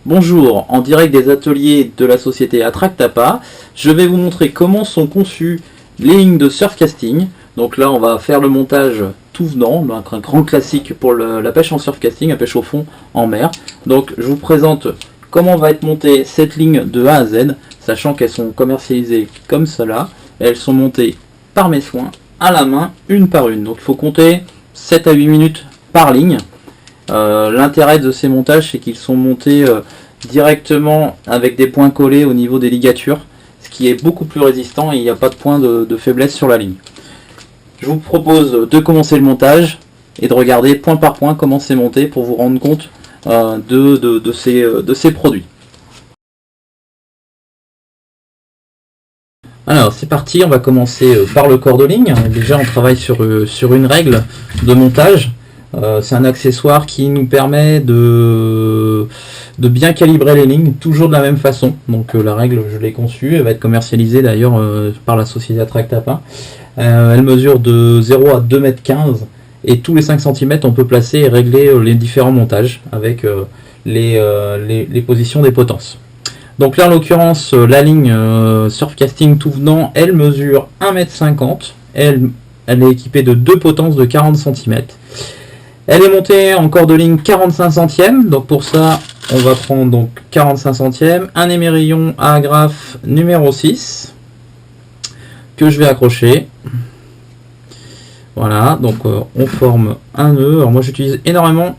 Bonjour, en direct des ateliers de la société Attractapa, je vais vous montrer comment sont conçues les lignes de surfcasting. Donc là on va faire le montage tout venant, donc un grand classique pour la pêche en surfcasting, la pêche au fond en mer. Donc je vous présente comment va être montée cette ligne de A à Z, sachant qu'elles sont commercialisées comme cela. Elles sont montées par mes soins, à la main, une par une. Donc il faut compter 7 à 8 minutes par ligne. L'intérêt de ces montages, c'est qu'ils sont montés directement avec des points collés au niveau des ligatures, ce qui est beaucoup plus résistant et il n'y a pas de point de faiblesse sur la ligne. Je vous propose de commencer le montage et de regarder point par point comment c'est monté pour vous rendre compte de ces produits. Alors c'est parti, on va commencer par le corps de ligne. Déjà on travaille sur une règle de montage. C'est un accessoire qui nous permet de bien calibrer les lignes, toujours de la même façon. Donc la règle, je l'ai conçue, elle va être commercialisée d'ailleurs par la société Attractapa. Elle mesure de 0 à 2,15 m et tous les 5 cm on peut placer et régler les différents montages avec les positions des potences. Donc là en l'occurrence la ligne surfcasting tout venant, elle mesure 1,50 m, elle est équipée de 2 potences de 40 cm. Elle est montée en corps de ligne 45 centièmes, donc pour ça on va prendre donc 45 centièmes, un émerillon à agrafe numéro 6 que je vais accrocher. Voilà, donc on forme un nœud. Alors moi j'utilise énormément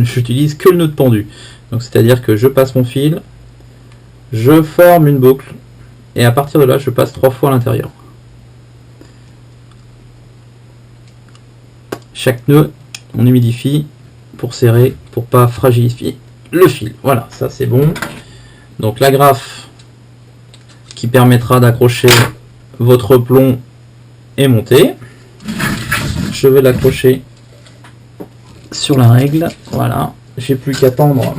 j'utilise que le nœud de pendu. Donc c'est-à-dire que je passe mon fil, je forme une boucle et à partir de là je passe 3 fois à l'intérieur. Chaque nœud, on humidifie pour serrer, pour pas fragiliser le fil. Voilà, ça c'est bon. Donc l'agrafe qui permettra d'accrocher votre plomb est montée. Je vais l'accrocher sur la règle. Voilà, j'ai plus qu'à tendre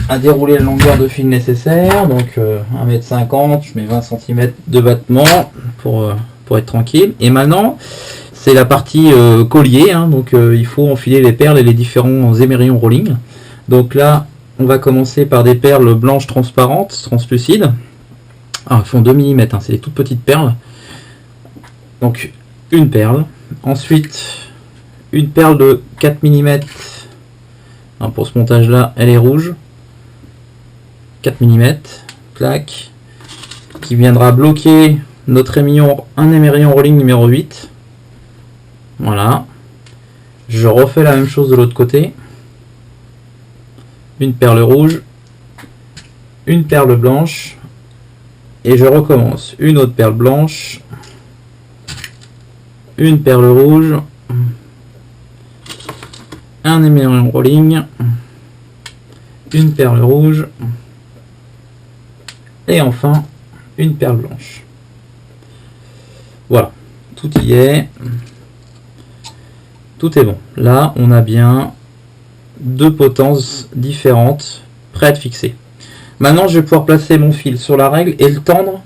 à dérouler la longueur de fil nécessaire. Donc 1,50 m, je mets 20 cm de battement pour être tranquille. Et maintenant, c'est la partie collier, hein, donc il faut enfiler les perles et les différents émerillons rolling. Donc là, on va commencer par des perles blanches transparentes, translucides. Elles font 2 mm, hein, c'est des toutes petites perles. Donc une perle. Ensuite, une perle de 4 mm. Alors, pour ce montage-là, elle est rouge. 4 mm. Clac. Qui viendra bloquer notre émerillon, un émerillon rolling numéro 8. Voilà, je refais la même chose de l'autre côté. Une perle rouge, une perle blanche, et je recommence. Une autre perle blanche, une perle rouge, un émerillon rolling, une perle rouge, et enfin une perle blanche. Voilà, tout y est. Tout est bon. Là, on a bien 2 potences différentes prêtes à être fixées. Maintenant, je vais pouvoir placer mon fil sur la règle et le tendre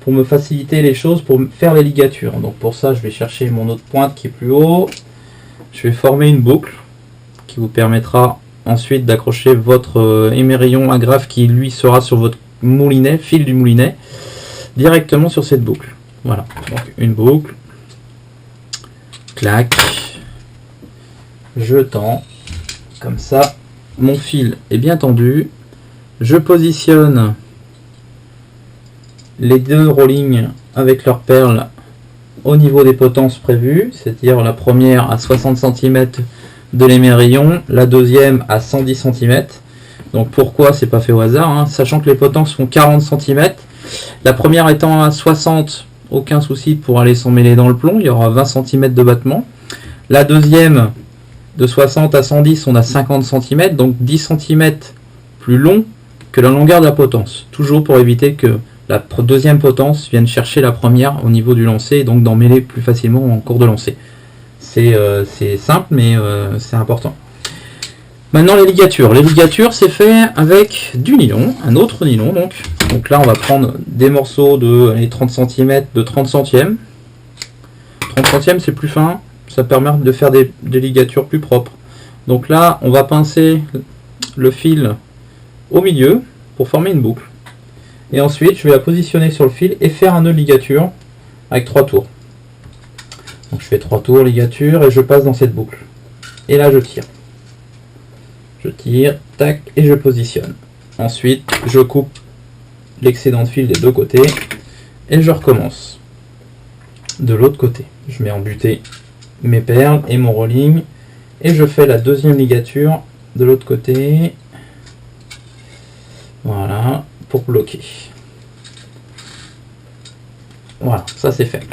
pour me faciliter les choses, pour faire les ligatures. Donc pour ça, je vais chercher mon autre pointe qui est plus haut. Je vais former une boucle qui vous permettra ensuite d'accrocher votre émerillon agrafe qui lui sera sur votre moulinet, fil du moulinet, directement sur cette boucle. Voilà, donc une boucle. Clac, je tends, comme ça, mon fil est bien tendu. Je positionne les 2 rollings avec leurs perles au niveau des potences prévues, c'est-à-dire la première à 60 cm de l'émerillon, la deuxième à 110 cm. Donc pourquoi c'est pas fait au hasard, hein, sachant que les potences font 40 cm, la première étant à 60, aucun souci pour aller s'en mêler dans le plomb, il y aura 20 cm de battement. La deuxième, de 60 à 110, on a 50 cm, donc 10 cm plus long que la longueur de la potence. Toujours pour éviter que la deuxième potence vienne chercher la première au niveau du lancer, et donc d'en mêler plus facilement en cours de lancer. C'est simple, mais c'est important. Maintenant les ligatures. Les ligatures, c'est fait avec du nylon, un autre nylon donc. Donc là, on va prendre des morceaux de 30 cm de 30 centièmes. 30 centièmes, c'est plus fin, ça permet de faire des ligatures plus propres. Donc là, on va pincer le fil au milieu pour former une boucle. Et ensuite, je vais la positionner sur le fil et faire un nœud ligature avec 3 tours. Donc je fais 3 tours ligature et je passe dans cette boucle. Et là, je tire. Je tire, tac, et je positionne. Ensuite, je coupe l'excédent de fil des deux côtés et je recommence de l'autre côté. Je mets en butée mes perles et mon rolling et je fais la deuxième ligature de l'autre côté. Voilà, pour bloquer. Voilà, ça c'est fait.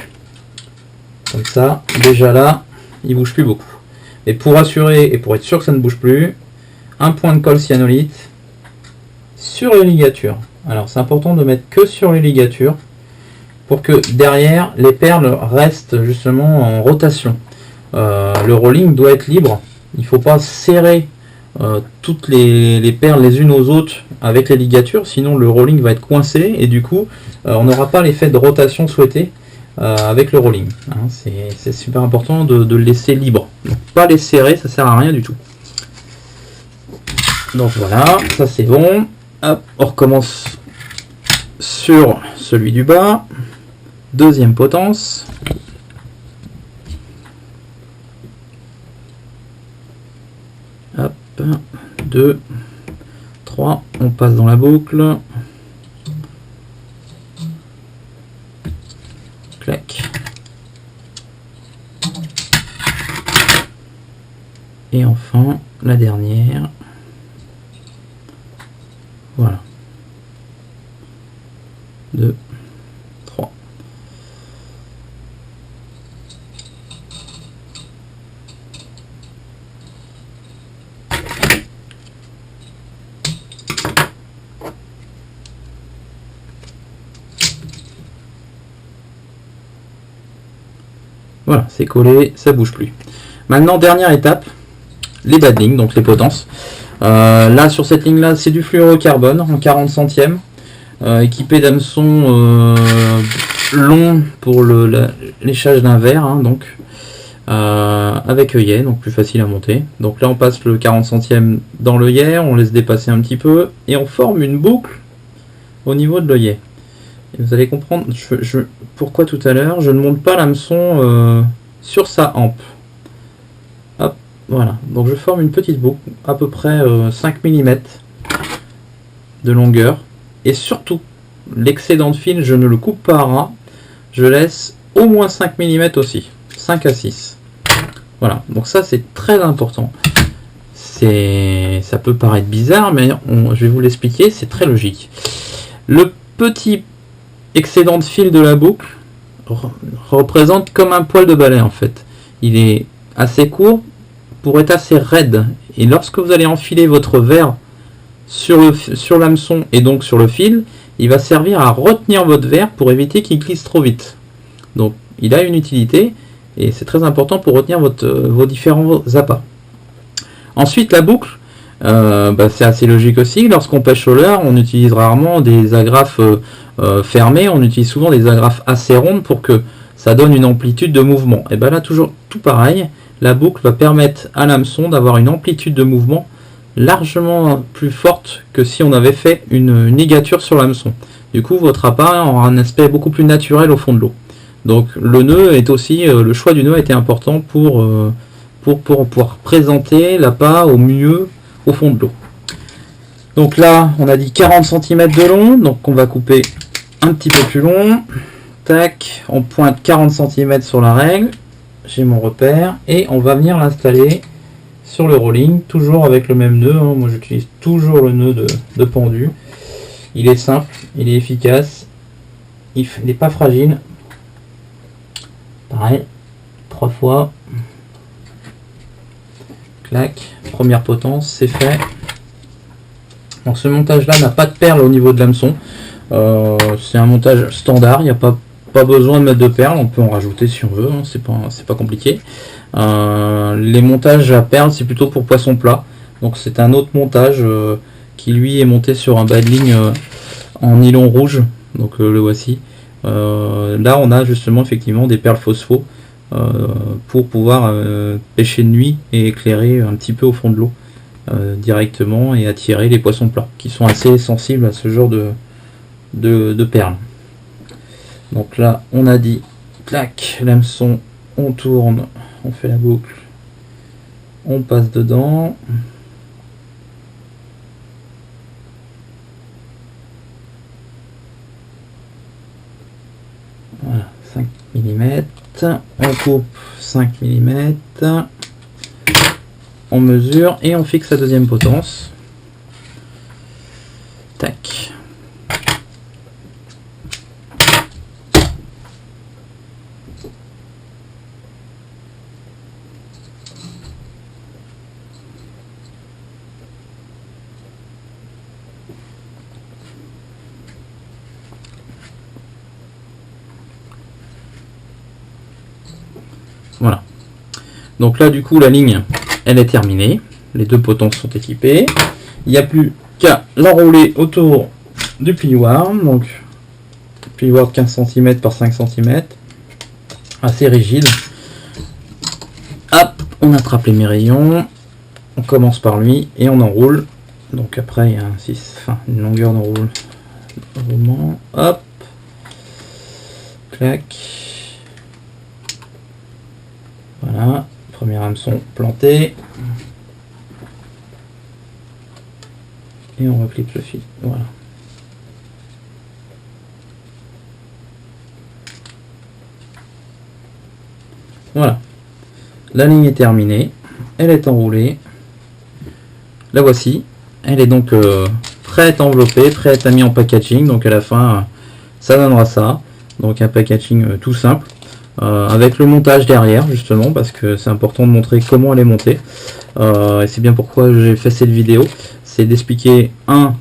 Comme ça, déjà là, il bouge plus beaucoup. Et pour assurer et pour être sûr que ça ne bouge plus, un point de colle cyanolite sur les ligatures. Alors c'est important de mettre que sur les ligatures pour que derrière les perles restent justement en rotation. Le rolling doit être libre. Il ne faut pas serrer toutes les perles les unes aux autres avec les ligatures, sinon le rolling va être coincé et du coup on n'aura pas l'effet de rotation souhaité avec le rolling. Hein, c'est super important de le laisser libre. Donc, pas les serrer, ça sert à rien du tout. Donc voilà, ça c'est bon. Hop, on recommence sur celui du bas. Deuxième potence. Hop, 2, 3, on passe dans la boucle. Clac. Et enfin, la dernière. Voilà. 2, 3. Voilà, c'est collé, ça bouge plus. Maintenant, dernière étape, les bad lignes, donc les potences. Là, sur cette ligne-là, c'est du fluorocarbone en 40 centièmes, équipé d'hameçons longs pour le léchage d'un verre, hein, donc avec œillet, donc plus facile à monter. Donc là, on passe le 40 centièmes dans l'œillet, on laisse dépasser un petit peu, et on forme une boucle au niveau de l'œillet. Vous allez comprendre pourquoi tout à l'heure je ne monte pas l'hameçon sur sa hampe. Hop, voilà. Donc je forme une petite boucle, à peu près 5 mm de longueur. Et surtout, l'excédent de fil, je ne le coupe pas à ras. Je laisse au moins 5 mm aussi. 5 à 6. Voilà. Donc ça, c'est très important. Ça peut paraître bizarre, mais je vais vous l'expliquer. C'est très logique. Le petit excédent de fil de la boucle représente comme un poil de balai en fait. Il est assez court pour être assez raide. Et lorsque vous allez enfiler votre verre sur l'hameçon et donc sur le fil, il va servir à retenir votre verre pour éviter qu'il glisse trop vite. Donc il a une utilité et c'est très important pour retenir vos différents appâts. Ensuite la boucle, c'est assez logique aussi. Lorsqu'on pêche au leurre, on utilise rarement des agrafes fermées, on utilise souvent des agrafes assez rondes pour que ça donne une amplitude de mouvement. Et bien là, toujours tout pareil, la boucle va permettre à l'hameçon d'avoir une amplitude de mouvement largement plus forte que si on avait fait une ligature sur l'hameçon. Du coup, votre appât aura un aspect beaucoup plus naturel au fond de l'eau. Donc le nœud est aussi, le choix du nœud a été important pour pouvoir présenter l'appât au mieux au fond de l'eau. Donc là, on a dit 40 cm de long, donc on va couper un petit peu plus long. Tac, on pointe 40 cm sur la règle. J'ai mon repère et on va venir l'installer sur le rolling, toujours avec le même nœud. Hein. Moi, j'utilise toujours le nœud de pendu. Il est simple, il est efficace, il n'est pas fragile. Pareil, 3 fois. Clac, première potence, c'est fait. Donc ce montage là n'a pas de perles au niveau de l'hameçon, c'est un montage standard, il n'y a pas besoin de mettre de perles, on peut en rajouter si on veut, hein, c'est pas compliqué. Les montages à perles c'est plutôt pour poisson plat, donc c'est un autre montage qui lui est monté sur un badling en nylon rouge, donc le voici. Là on a justement effectivement des perles phospho pour pouvoir pêcher de nuit et éclairer un petit peu au fond de l'eau directement et attirer les poissons plats qui sont assez sensibles à ce genre de perles. Donc là on a dit clac, l'hameçon, on tourne, on fait la boucle, on passe dedans. Voilà, 5 mm, on coupe 5 mm, on mesure et on fixe la deuxième potence. Tac. Voilà. Donc là du coup la ligne elle est terminée, les deux potences sont équipées, il n'y a plus qu'à l'enrouler autour du plioir, donc plioir de 15 cm par 5 cm, assez rigide. Hop, on attrape les mérillons, on commence par lui et on enroule. Donc après il y a une longueur d'enroulement, hop, clac. Voilà, premier hameçon planté. Et on replique le fil. Voilà. Voilà. La ligne est terminée. Elle est enroulée. La voici. Elle est donc prête à envelopper, prête à mise en packaging. Donc à la fin, ça donnera ça. Donc un packaging tout simple. Avec le montage derrière justement parce que c'est important de montrer comment elle est montée et c'est bien pourquoi j'ai fait cette vidéo, c'est d'expliquer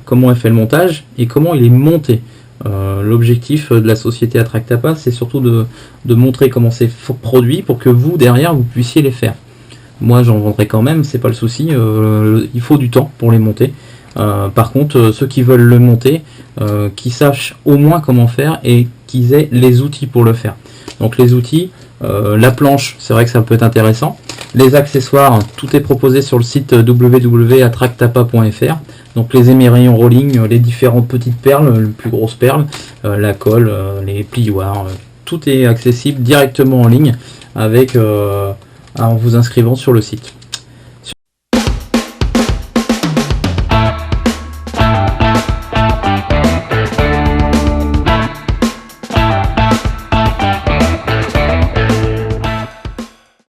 comment est fait le montage et comment il est monté. L'objectif de la société Attractapa c'est surtout de montrer comment c'est produit pour que vous derrière vous puissiez les faire. Moi j'en vendrai quand même, c'est pas le souci, il faut du temps pour les monter. Par contre ceux qui veulent le monter, qui sachent au moins comment faire et qu'ils aient les outils pour le faire. Donc les outils, la planche, c'est vrai que ça peut être intéressant. Les accessoires, tout est proposé sur le site www.attractapa.fr. Donc les émerillons rolling, les différentes petites perles, les plus grosses perles, la colle, les plioirs, tout est accessible directement en ligne avec en vous inscrivant sur le site.